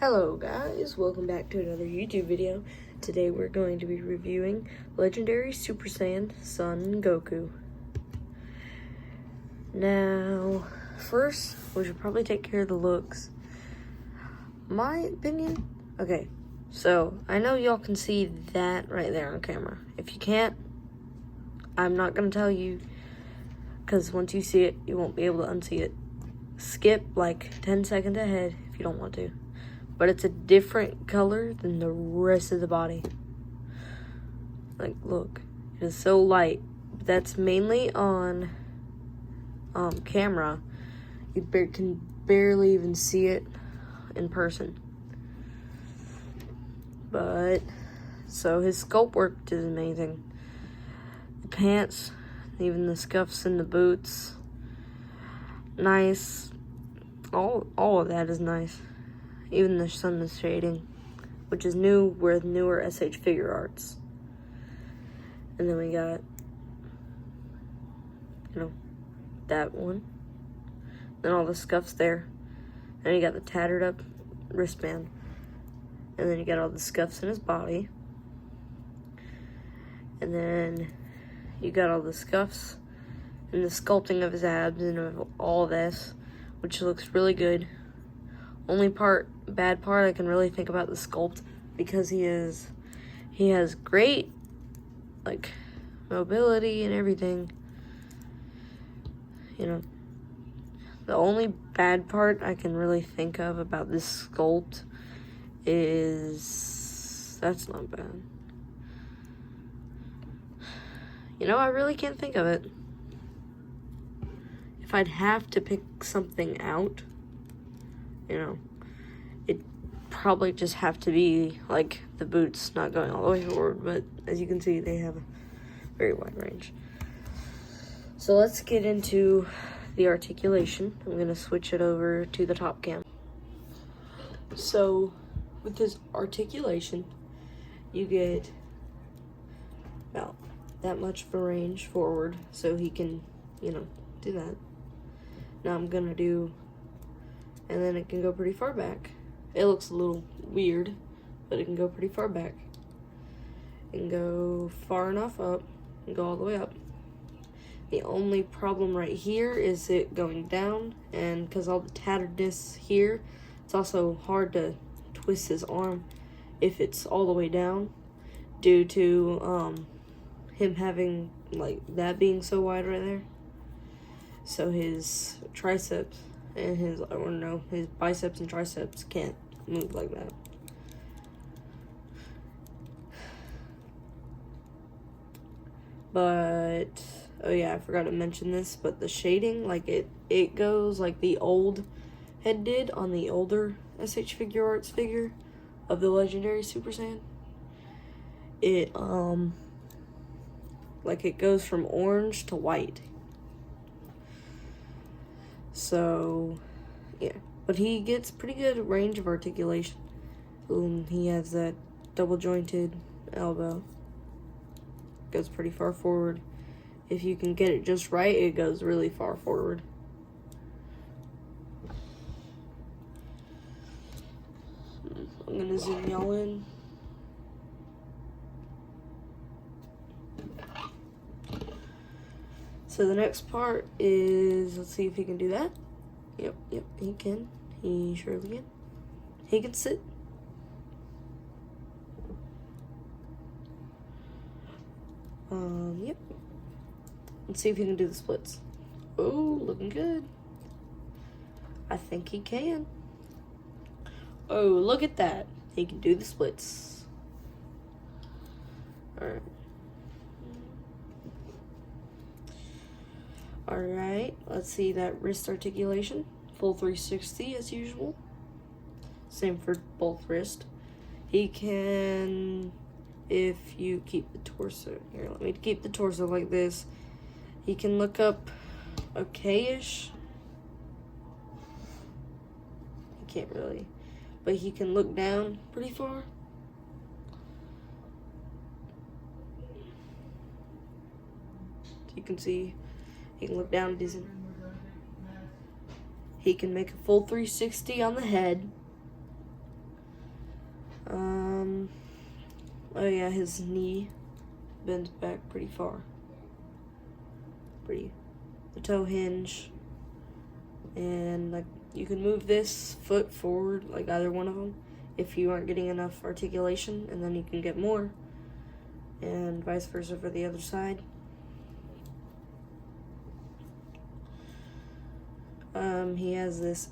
Hello guys, welcome back to another YouTube video. Today we're going to be reviewing Legendary Super Saiyan Son Goku. Now, first, we should probably take care of the looks. My opinion, okay, so I know y'all can see that right there on camera. If you can't, I'm not going to tell you, because once you see it, you won't be able to unsee it. Skip like 10 seconds ahead if you don't want to. But it's a different color than the rest of the body. Like, look, it is so light. That's mainly on camera. You can barely even see it in person. But, so his sculpt work is amazing. The pants, even the scuffs in the boots, nice. All of that is nice. Even the sun is shading, which is new with newer S.h.figurarts. And then we got, that one. Then all the scuffs there. And you got the tattered up wristband. And then you got all the scuffs in his body. And then you got all the scuffs and the sculpting of his abs and of all this, which looks really good. Only bad part I can really think about the sculpt, because he has great like mobility and everything. The only bad part I can really think of about this sculpt is that's not bad. I really can't think of it. If I'd have to pick something out, it probably just have to be like the boots not going all the way forward, but as you can see, they have a very wide range. So let's get into the articulation. I'm gonna switch it over to the top cam. So with this articulation, you get about that much of a range forward, so he can, do that. Now I'm gonna do, and then it can go pretty far back. It looks a little weird, but it can go pretty far back. It can go far enough up and go all the way up. The only problem right here is it going down, and because all the tatteredness here, it's also hard to twist his arm if it's all the way down, due to him having like that being so wide right there. So his triceps and his biceps and triceps can't move like that. But, oh yeah, I forgot to mention this, but the shading, like it goes like the old head did on the older S.h.figurarts figure of the Legendary Super Saiyan. It, like it goes from orange to white. So, yeah. But he gets pretty good range of articulation. He has that double jointed elbow. Goes pretty far forward. If you can get it just right, it goes really far forward. I'm gonna zoom y'all in. So the next part is, let's see if he can do that. Yep, he can. He surely can. He can sit. Yep. Let's see if he can do the splits. Oh, looking good. I think he can. Oh, look at that. He can do the splits. Alright. Alright, let's see that wrist articulation. Full 360 as usual. Same for both wrists. He can, if you keep the torso, here, let me keep the torso like this. He can look up okay-ish. He can't really, but he can look down pretty far. You can see he can look down decent. He can make a full 360 on the head. Oh yeah, his knee bends back pretty far. The toe hinge, and like you can move this foot forward, like either one of them, if you aren't getting enough articulation, and then you can get more, and vice versa for the other side. He has this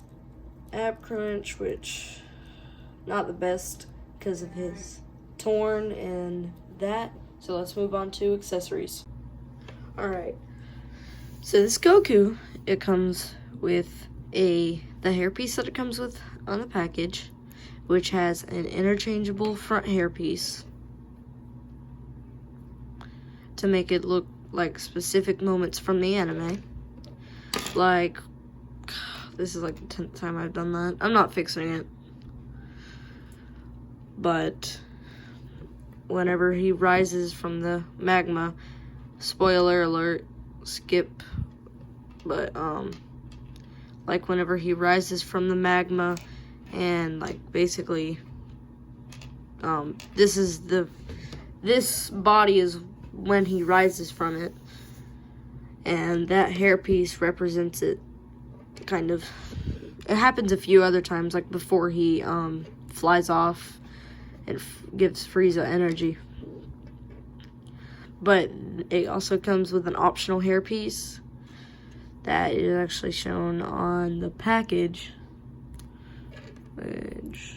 ab crunch, which not the best because of his torn and that. So let's move on to accessories. Alright, so this Goku, it comes with the hairpiece that it comes with on the package, which has an interchangeable front hairpiece to make it look like specific moments from the anime. Like, this is like the 10th time I've done that. I'm not fixing it. But whenever he rises from the magma, spoiler alert, skip, but like whenever he rises from the magma, and like basically this body is when he rises from it, and that hairpiece represents it. Kind of, it happens a few other times, like before he flies off and gives Frieza energy. But it also comes with an optional hairpiece that is actually shown on the package, which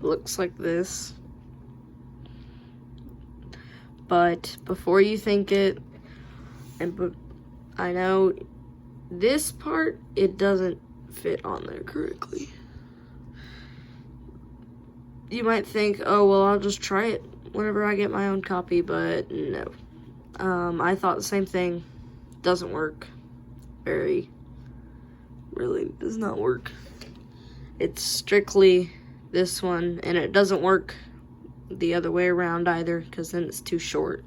looks like this. But before you think it, I know this part, it doesn't fit on there correctly. You might think, oh, well, I'll just try it whenever I get my own copy, but no. I thought the same thing. Doesn't work. Really does not work. It's strictly this one, and it doesn't work the other way around either, because then it's too short.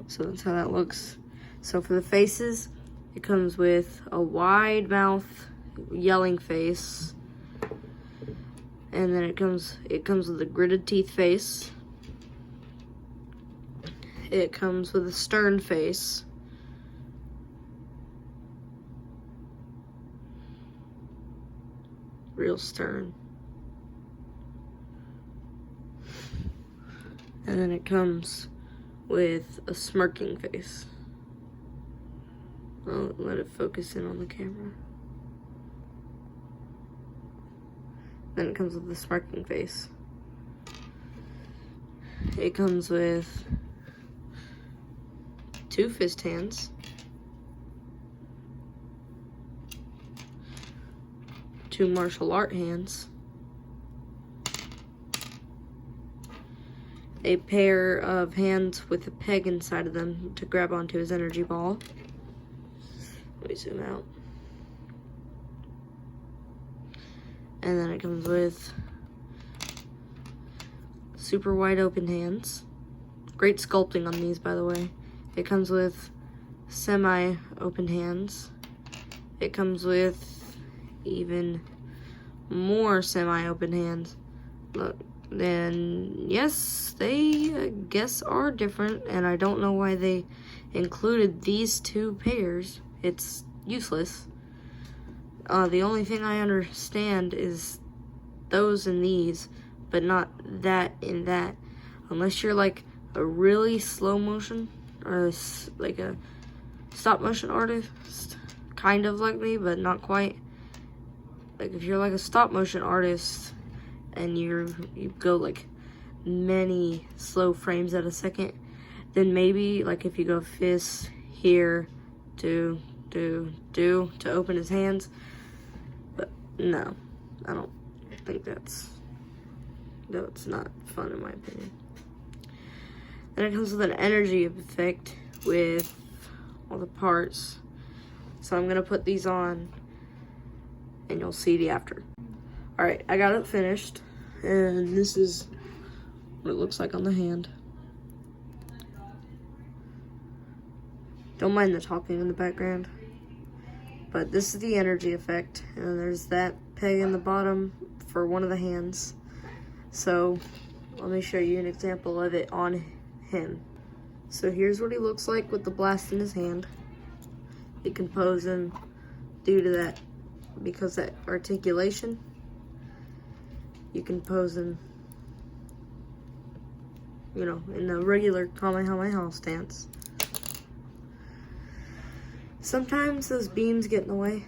So that's how that looks. So for the faces, it comes with a wide mouth, yelling face, and then it comes with a gritted teeth face. It comes with a stern face. Real stern. And then it comes with a smirking face. I'll let it focus in on the camera. Then it comes with the smirking face. It comes with 2 fist hands, 2 martial art hands, a pair of hands with a peg inside of them to grab onto his energy ball. Let me zoom out. And then it comes with super wide open hands. Great sculpting on these, by the way. It comes with semi-open hands. It comes with even more semi-open hands. Look, then yes, they I guess are different, and I don't know why they included these 2 pairs. It's useless. The only thing I understand is those and these, but not that and that. Unless you're like a really slow motion or like a stop motion artist, kind of like me, but not quite. Like if you're like a stop motion artist and you go like many slow frames at a second, then maybe like if you go fist here to open his hands. But no, I don't think that's not fun in my opinion. Then it comes with an energy effect with all the parts. So I'm gonna put these on and you'll see the after. Alright, I got it finished, and this is what it looks like on the hand. Don't mind the talking in the background. But this is the energy effect, and there's that peg in the bottom for one of the hands. So let me show you an example of it on him. So here's what he looks like with the blast in his hand. You can pose him due to that, because that articulation. You can pose him, you know, in the regular Kamehameha stance. Sometimes those beams get in the way.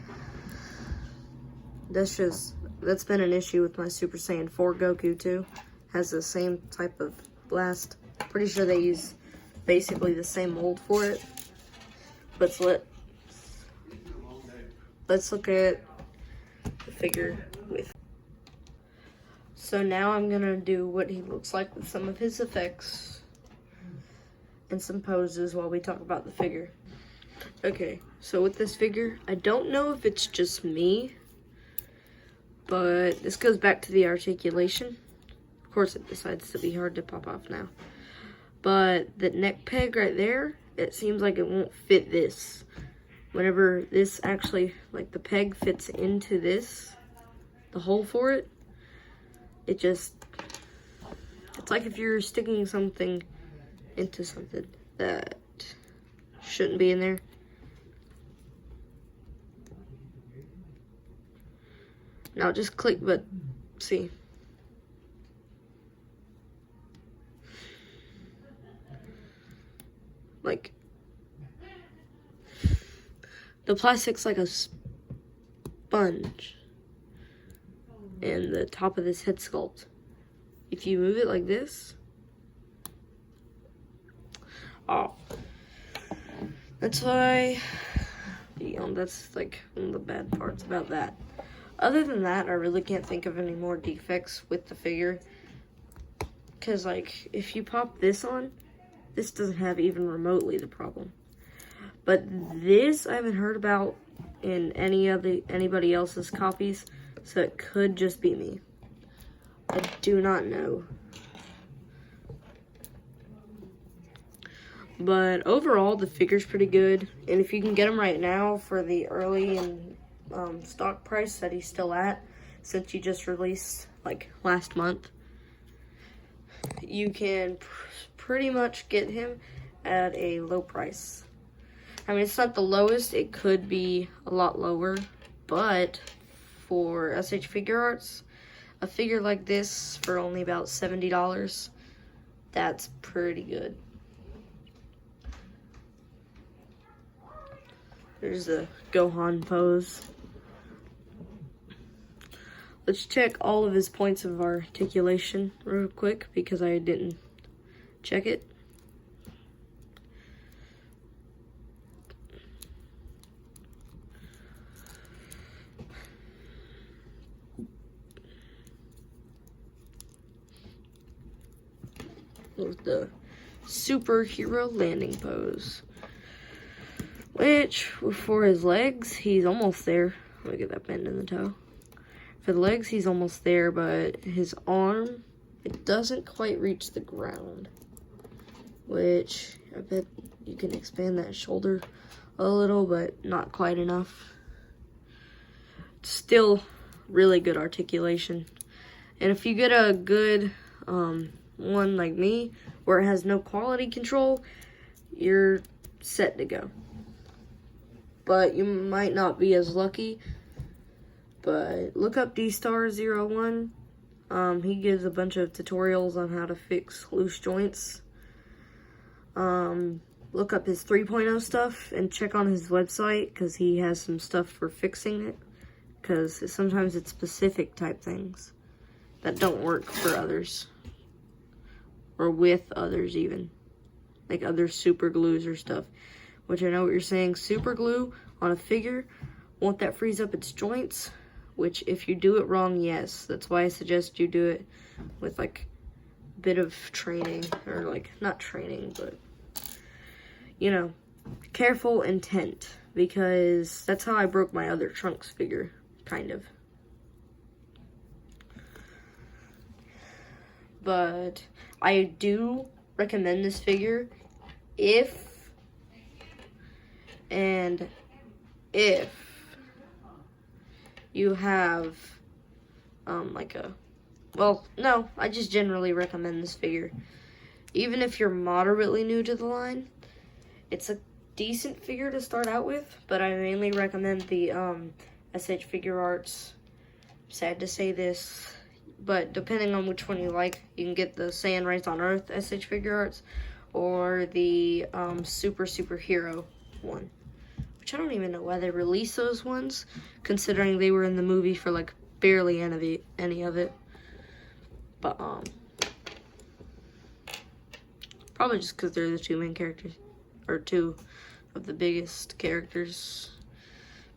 That's been an issue with my Super Saiyan 4 Goku too. Has the same type of blast. Pretty sure they use basically the same mold for it. But let's look at the figure with. So now I'm gonna do what he looks like with some of his effects and some poses while we talk about the figure. Okay, so with this figure, I don't know if it's just me, but this goes back to the articulation. Of course, it decides to be hard to pop off now. But the neck peg right there, it seems like it won't fit this. Whenever this actually, like the peg fits into this, the hole for it, it's like if you're sticking something into something that shouldn't be in there. Now just click, but see. Like, the plastic's like a sponge. And the top of this head sculpt. If you move it like this, oh, that's why, you know, that's like one of the bad parts about that. Other than that, I really can't think of any more defects with the figure. Because, like, if you pop this on, this doesn't have even remotely the problem. But this I haven't heard about in anybody else's copies, so it could just be me. I do not know. But overall, the figure's pretty good. And if you can get them right now for the early and stock price that he's still at, since he just released like last month, you can pretty much get him at a low price. I mean, it's not the lowest, it could be a lot lower, but for S.h.figurarts, a figure like this for only about $70, that's pretty good. There's the Gohan pose. Let's check all of his points of articulation real quick because I didn't check it. With the superhero landing pose, which for his legs, he's almost there. Look at that bend in the toe. For the legs, he's almost there, but his arm, it doesn't quite reach the ground, which I bet you can expand that shoulder a little, but not quite enough. Still really good articulation. And if you get a good one like me, where it has no quality control, you're set to go. But you might not be as lucky. But look up DStar01. He gives a bunch of tutorials on how to fix loose joints. Look up his 3.0 stuff and check on his website, because he has some stuff for fixing it. Because sometimes it's specific type things that don't work for others. Or with others even. Like other super glues or stuff. Which I know what you're saying. Super glue on a figure, won't that freeze up its joints? Which if you do it wrong, yes. That's why I suggest you do it with like a bit of training. Or like, not training, but you know, careful intent. Because that's how I broke my other Trunks figure, kind of. But I do recommend this figure if you have like a, well, no, I just generally recommend this figure. Even if you're moderately new to the line, it's a decent figure to start out with, but I mainly recommend the S.h.figurarts. Sad to say this, but depending on which one you like, you can get the Saiyan Raised on Earth S.h.figurarts or the superhero one, which I don't even know why they released those ones, considering they were in the movie for like barely any of it. But probably just because they're the two main characters, or two of the biggest characters.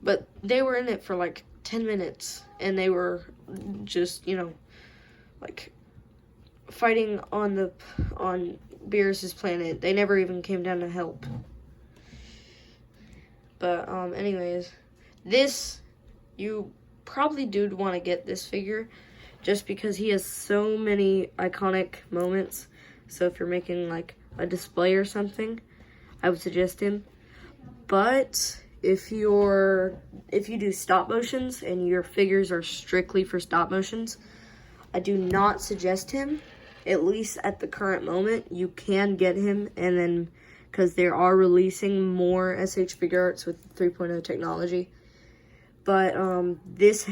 But they were in it for like 10 minutes, and they were just, you know, like fighting on Beerus's planet. They never even came down to help. But anyways, this, you probably do want to get this figure just because he has so many iconic moments. So if you're making like a display or something, I would suggest him. But if you do stop motions and your figures are strictly for stop motions, I do not suggest him. At least at the current moment, you can get him, and then because they are releasing more S.h.figurarts with 3.0 technology. But this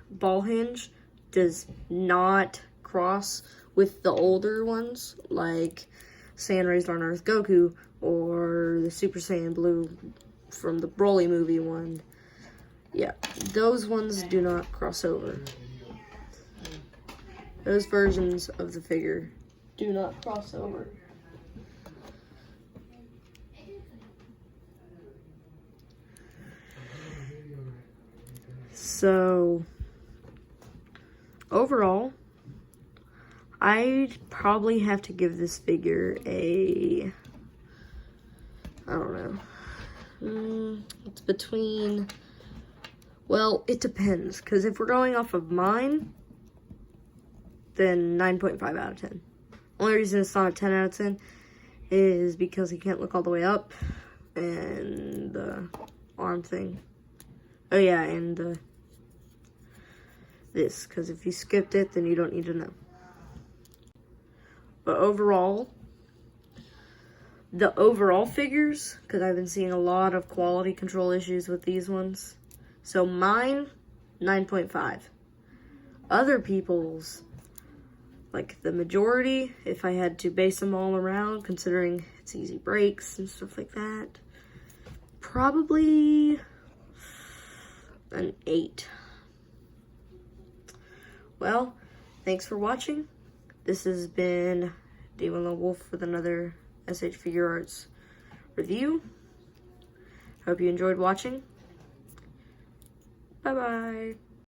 ball hinge does not cross with the older ones, like Saiyan Raised on Earth Goku, or the Super Saiyan Blue from the Broly movie one. Yeah, those ones do not cross over. Those versions of the figure do not cross over. So, overall, I'd probably have to give this figure a, I don't know, it's between, well, it depends, because if we're going off of mine, then 9.5 out of 10. Only reason it's not a 10 out of 10 is because he can't look all the way up, and the arm thing. Oh yeah, and this, because if you skipped it, then you don't need to know. But overall, the overall figures, because I've been seeing a lot of quality control issues with these ones. So mine, 9.5. Other people's, like the majority, if I had to base them all around, considering it's easy breaks and stuff like that, probably an 8. Well, thanks for watching. This has been Demon Lone Wolf with another S.h.figurarts review. Hope you enjoyed watching. Bye-bye.